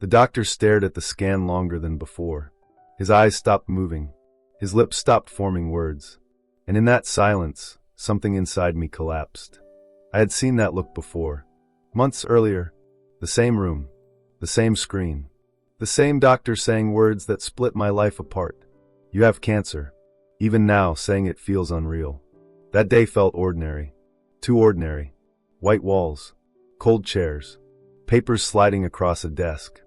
The doctor stared at the scan longer than before. His eyes stopped moving. His lips stopped forming words. And in that silence, something inside me collapsed. I had seen that look before. Months earlier. The same room. The same screen. The same doctor saying words that split my life apart. You have cancer. Even now, saying it feels unreal. That day felt ordinary. Too ordinary. White walls. Cold chairs. Papers sliding across a desk.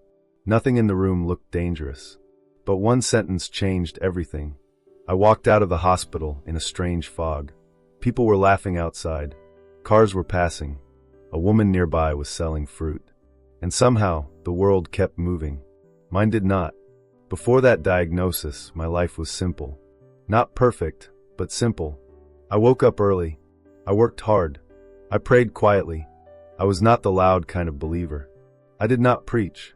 Nothing in the room looked dangerous. But one sentence changed everything. I walked out of the hospital in a strange fog. People were laughing outside. Cars were passing. A woman nearby was selling fruit. And somehow, the world kept moving. Mine did not. Before that diagnosis, my life was simple. Not perfect, but simple. I woke up early. I worked hard. I prayed quietly. I was not the loud kind of believer. I did not preach.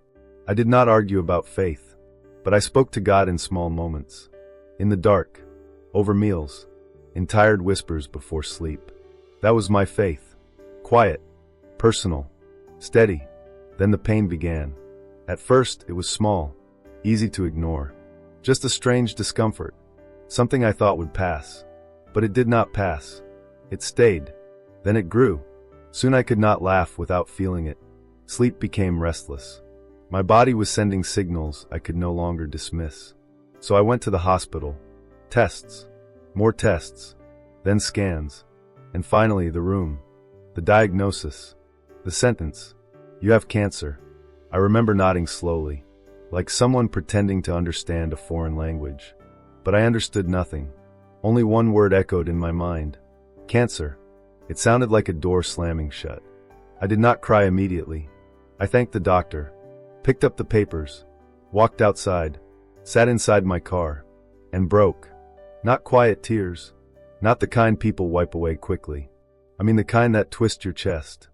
I did not argue about faith. But I spoke to God in small moments. In the dark. Over meals. In tired whispers before sleep. That was my faith. Quiet. Personal. Steady. Then the pain began. At first, it was small. Easy to ignore. Just a strange discomfort. Something I thought would pass. But it did not pass. It stayed. Then it grew. Soon I could not laugh without feeling it. Sleep became restless. My body was sending signals I could no longer dismiss. So I went to the hospital. Tests. More tests. Then scans. And finally the room. The diagnosis. The sentence. You have cancer. I remember nodding slowly, like someone pretending to understand a foreign language. But I understood nothing. Only one word echoed in my mind. Cancer. It sounded like a door slamming shut. I did not cry immediately. I thanked the doctor, picked up the papers, walked outside, sat inside my car, and broke. Not quiet tears. Not the kind people wipe away quickly. I mean the kind that twist your chest.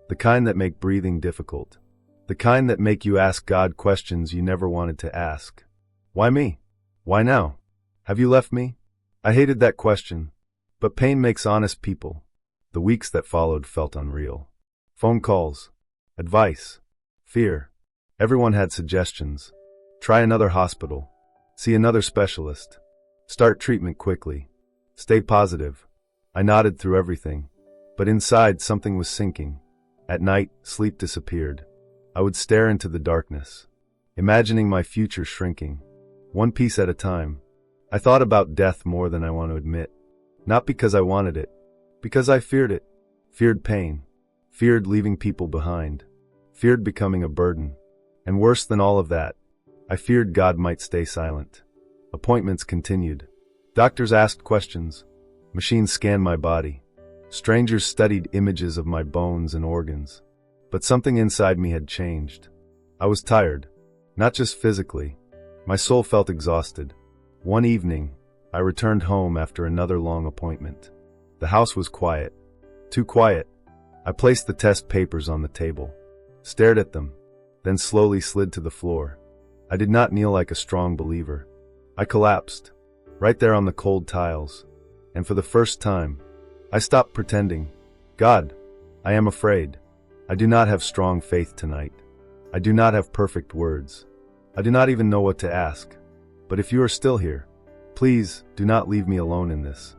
The kind that make breathing difficult. The kind that make you ask God questions you never wanted to ask. Why me? Why now? Have you left me? I hated that question. But pain makes honest people. The weeks that followed felt unreal. Phone calls. Advice. Fear. Everyone had suggestions. Try another hospital. See another specialist. Start treatment quickly. Stay positive. I nodded through everything. But inside something was sinking. At night, sleep disappeared. I would stare into the darkness, imagining my future shrinking, one piece at a time. I thought about death more than I want to admit. Not because I wanted it, because I feared it. Feared pain. Feared leaving people behind. Feared becoming a burden. And worse than all of that, I feared God might stay silent. Appointments continued. Doctors asked questions. Machines scanned my body. Strangers studied images of my bones and organs. But something inside me had changed. I was tired. Not just physically. My soul felt exhausted. One evening, I returned home after another long appointment. The house was quiet. Too quiet. I placed the test papers on the table, stared at them, then slowly slid to the floor. I did not kneel like a strong believer. I collapsed, right there on the cold tiles. And for the first time, I stopped pretending. God, I am afraid. I do not have strong faith tonight. I do not have perfect words. I do not even know what to ask. But if you are still here, please do not leave me alone in this.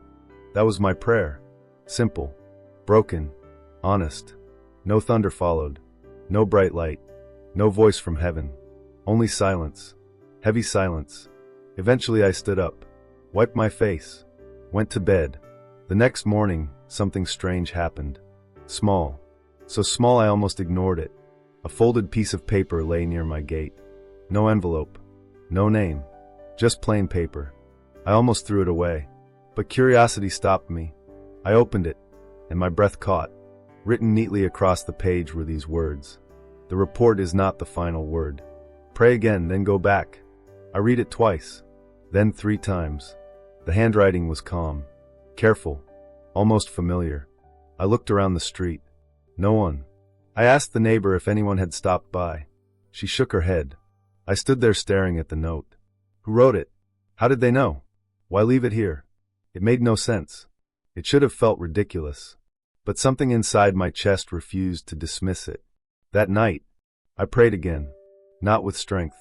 That was my prayer. Simple, broken, honest. No thunder followed. No bright light. No voice from heaven. Only silence. Heavy silence. Eventually I stood up, wiped my face, went to bed. The next morning, something strange happened. Small. So small I almost ignored it. A folded piece of paper lay near my gate. No envelope. No name. Just plain paper. I almost threw it away. But curiosity stopped me. I opened it, and my breath caught. Written neatly across the page were these words. The report is not the final word. Pray again, then go back. I read it twice. Then 3 times. The handwriting was calm. Careful. Almost familiar. I looked around the street. No one. I asked the neighbor if anyone had stopped by. She shook her head. I stood there staring at the note. Who wrote it? How did they know? Why leave it here? It made no sense. It should have felt ridiculous. But something inside my chest refused to dismiss it. That night, I prayed again. Not with strength.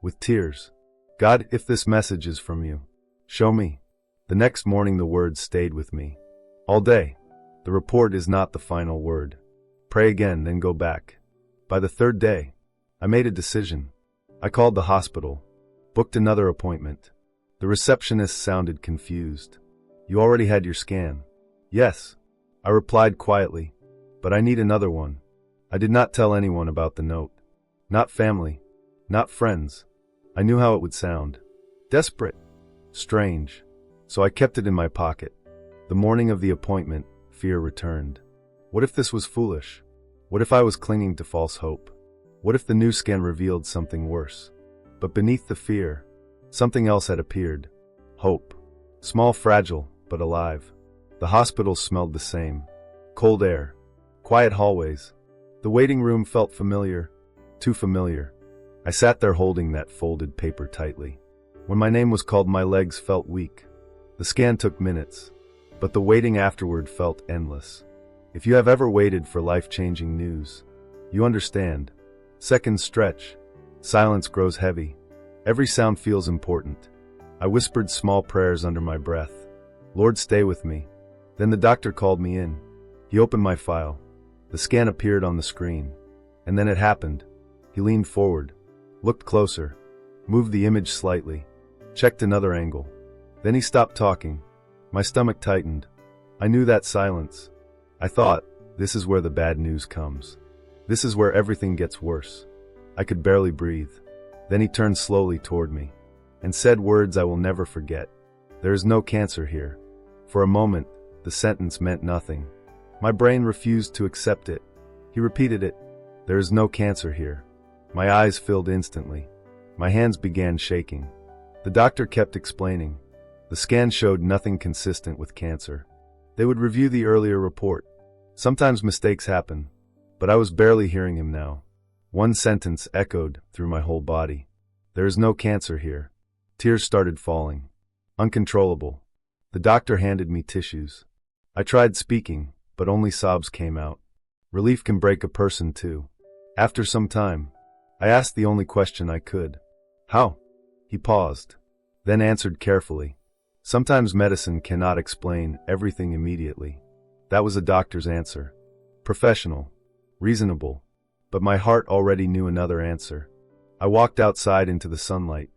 With tears. God, if this message is from you, show me. The next morning the words stayed with me. All day. The report is not the final word. Pray again, then go back. By the third day, I made a decision. I called the hospital. Booked another appointment. The receptionist sounded confused. You already had your scan. Yes. I replied quietly. But I need another one. I did not tell anyone about the note. Not family. Not friends. I knew how it would sound. Desperate. Strange. So I kept it in my pocket. The morning of the appointment, fear returned. What if this was foolish? What if I was clinging to false hope? What if the new scan revealed something worse? But beneath the fear, something else had appeared. Hope. Small, fragile, but alive. The hospital smelled the same. Cold air. Quiet hallways. The waiting room felt familiar. Too familiar. I sat there holding that folded paper tightly. When my name was called, my legs felt weak. The scan took minutes, but the waiting afterward felt endless. If you have ever waited for life-changing news, you understand. Seconds stretch. Silence grows heavy. Every sound feels important. I whispered small prayers under my breath. Lord, stay with me. Then the doctor called me in. He opened my file. The scan appeared on the screen. And then it happened. He leaned forward, looked closer, moved the image slightly, checked another angle. Then he stopped talking. My stomach tightened. I knew that silence. I thought, this is where the bad news comes. This is where everything gets worse. I could barely breathe. Then he turned slowly toward me and said words I will never forget. There is no cancer here. For a moment, the sentence meant nothing. My brain refused to accept it. He repeated it. There is no cancer here. My eyes filled instantly. My hands began shaking. The doctor kept explaining. The scan showed nothing consistent with cancer. They would review the earlier report. Sometimes mistakes happen, but I was barely hearing him now. One sentence echoed through my whole body. There is no cancer here. Tears started falling. Uncontrollable. The doctor handed me tissues. I tried speaking, but only sobs came out. Relief can break a person too. After some time, I asked the only question I could. How? He paused, then answered carefully. Sometimes medicine cannot explain everything immediately. That was a doctor's answer. Professional. Reasonable. But my heart already knew another answer. I walked outside into the sunlight.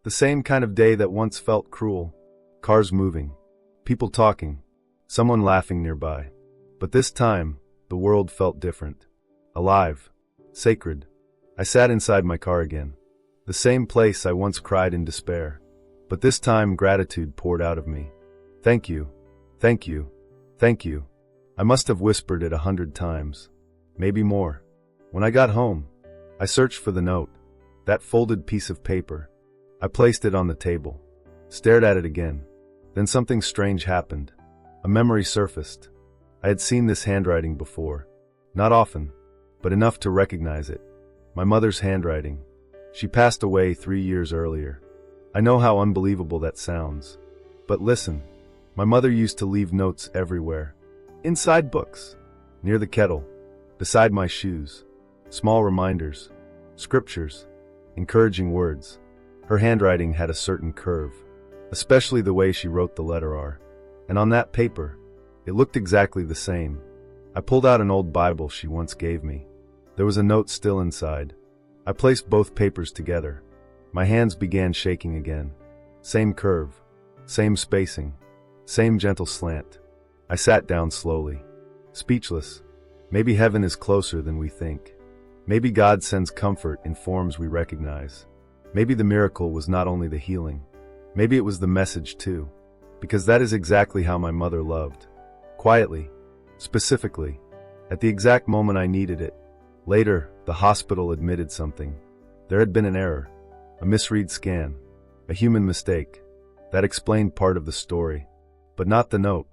The same kind of day that once felt cruel. Cars moving. People talking. Someone laughing nearby. But this time, the world felt different. Alive. Sacred. I sat inside my car again. The same place I once cried in despair. But this time gratitude poured out of me. Thank you. Thank you. Thank you. I must have whispered it 100 times. Maybe more. When I got home, I searched for the note. That folded piece of paper. I placed it on the table. Stared at it again. Then something strange happened. A memory surfaced. I had seen this handwriting before. Not often, but enough to recognize it. My mother's handwriting. She passed away 3 years earlier. I know how unbelievable that sounds. But listen, my mother used to leave notes everywhere. Inside books. Near the kettle. Beside my shoes. Small reminders. Scriptures. Encouraging words. Her handwriting had a certain curve. Especially the way she wrote the letter R. And on that paper, it looked exactly the same. I pulled out an old Bible she once gave me. There was a note still inside. I placed both papers together. My hands began shaking again. Same curve. Same spacing. Same gentle slant. I sat down slowly. Speechless. Maybe heaven is closer than we think. Maybe God sends comfort in forms we recognize. Maybe the miracle was not only the healing. Maybe it was the message too. Because that is exactly how my mother loved. Quietly. Specifically. At the exact moment I needed it. Later, the hospital admitted something. There had been an error. A misread scan. A human mistake. That explained part of the story. But not the note.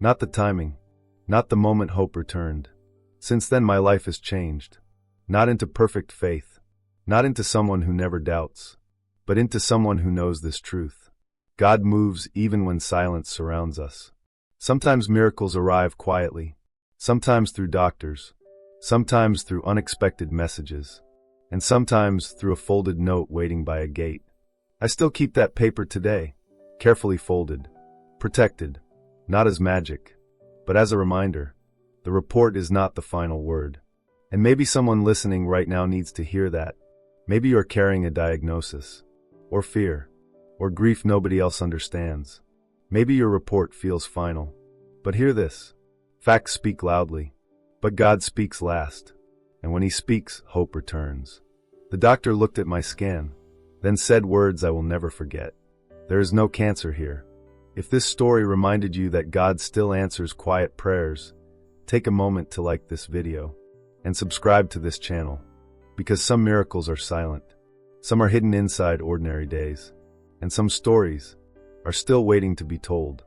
Not the timing. Not the moment hope returned. Since then my life has changed. Not into perfect faith. Not into someone who never doubts. But into someone who knows this truth. God moves even when silence surrounds us. Sometimes miracles arrive quietly. Sometimes through doctors. Sometimes through unexpected messages. and sometimes through a folded note waiting by a gate. I still keep that paper today, carefully folded, protected, not as magic, but as a reminder. The report is not the final word. And maybe someone listening right now needs to hear that. Maybe you're carrying a diagnosis, or fear, or grief nobody else understands. Maybe your report feels final. But hear this. Facts speak loudly, but God speaks last. And when He speaks, hope returns. The doctor looked at my scan, then said words I will never forget. There is no cancer here. If this story reminded you that God still answers quiet prayers, take a moment to like this video and subscribe to this channel, because some miracles are silent, some are hidden inside ordinary days, and some stories are still waiting to be told.